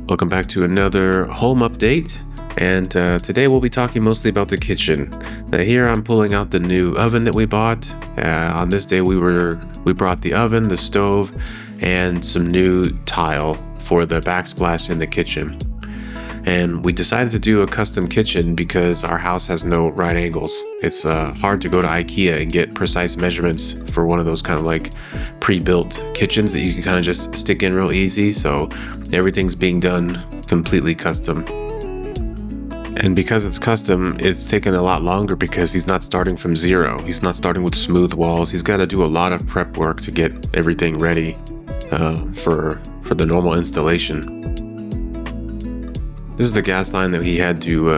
Welcome back to another home update, and today we'll be talking mostly about the kitchen. Here I'm pulling out the new oven that we bought. On this day we brought the oven, the stove, and some new tile for the backsplash in the kitchen. And we decided to do a custom kitchen because our house has no right angles. It's hard to go to IKEA and get precise measurements for one of those kind of like pre-built kitchens that you can kind of just stick in real easy. So everything's being done completely custom. And because it's custom, it's taken a lot longer because he's not starting from zero. He's not starting with smooth walls. He's got to do a lot of prep work to get everything ready for the normal installation. This is the gas line that he had to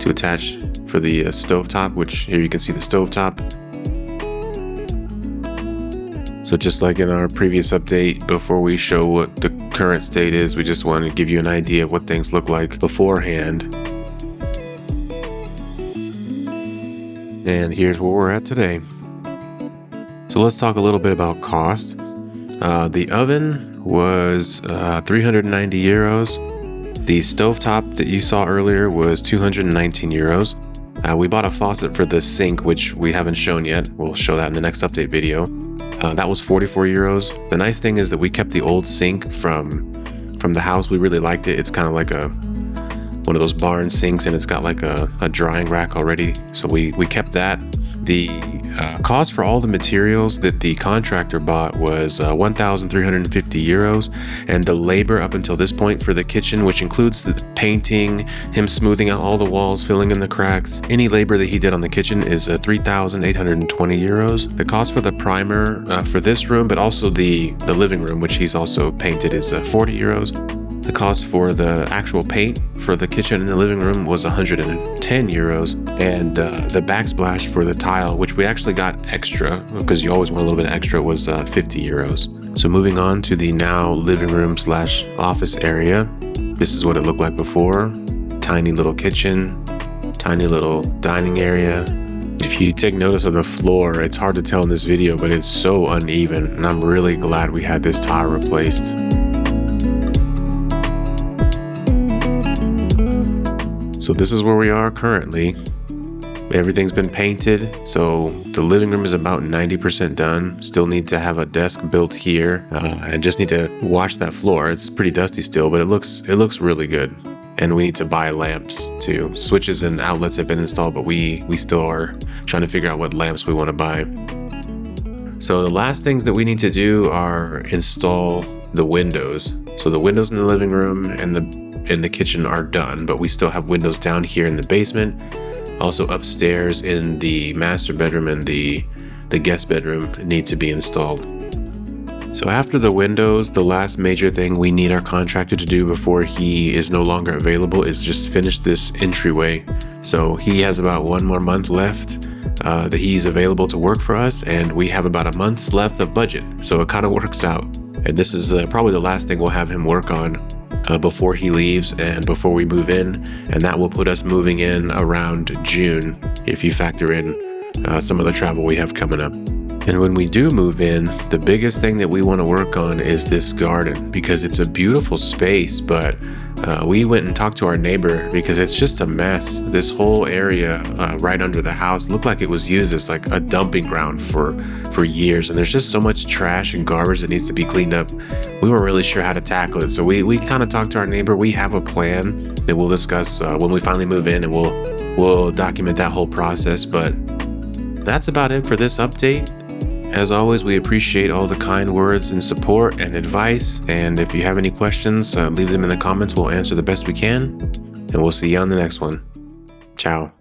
attach for the stovetop, which here you can see the stovetop. So just like in our previous update, before we show what the current state is, we just want to give you an idea of what things look like beforehand. And here's where we're at today. So let's talk a little bit about cost. The oven was 390 euros. The stovetop that you saw earlier was 219 euros. We bought a faucet for the sink, which we haven't shown yet. We'll show that in the next update video. That was 44 euros. The nice thing is that we kept the old sink from the house. We really liked it. It's kind of like one of those barn sinks, and it's got like a drying rack already. So we kept that. The cost for all the materials that the contractor bought was 1,350 euros, and the labor up until this point for the kitchen, which includes the painting, him smoothing out all the walls, filling in the cracks, any labor that he did on the kitchen is 3,820 euros. The cost for the primer for this room, but also the living room, which he's also painted, is 40 euros. The cost for the actual paint for the kitchen and the living room was 110 euros. And the backsplash for the tile, which we actually got extra, because you always want a little bit extra, was 50 euros. So moving on to the now living room / office area. This is what it looked like before. Tiny little kitchen, tiny little dining area. If you take notice of the floor, it's hard to tell in this video, but it's so uneven. And I'm really glad we had this tile replaced. So this is where we are currently. Everything's been painted, so the living room is about 90% done. Still need to have a desk built here. I just need to wash that floor. It's pretty dusty still, but it looks really good. And we need to buy lamps too. Switches and outlets have been installed, but we still are trying to figure out what lamps we want to buy. So the last things that we need to do are install the windows. So the windows in the living room and the kitchen are done, but we still have windows down here in the basement. Also upstairs in the master bedroom and the guest bedroom need to be installed. So after the windows, the last major thing we need our contractor to do before he is no longer available is just finish this entryway. So he has about 1 more month left that he's available to work for us, and we have about a month's left of budget. So it kind of works out. And this is probably the last thing we'll have him work on before he leaves and before we move in, and that will put us moving in around June if you factor in some of the travel we have coming up. And when we do move in, the biggest thing that we want to work on is this garden, because it's a beautiful space, but we went and talked to our neighbor because it's just a mess. This whole area right under the house looked like it was used as like a dumping ground for years, and there's just so much trash and garbage that needs to be cleaned up. We weren't really sure how to tackle it, so we kind of talked to our neighbor. We have a plan that we'll discuss when we finally move in, and we'll document that whole process. But that's about it for this update. As always, we appreciate all the kind words and support and advice. And if you have any questions, leave them in the comments. We'll answer the best we can. And we'll see you on the next one. Ciao.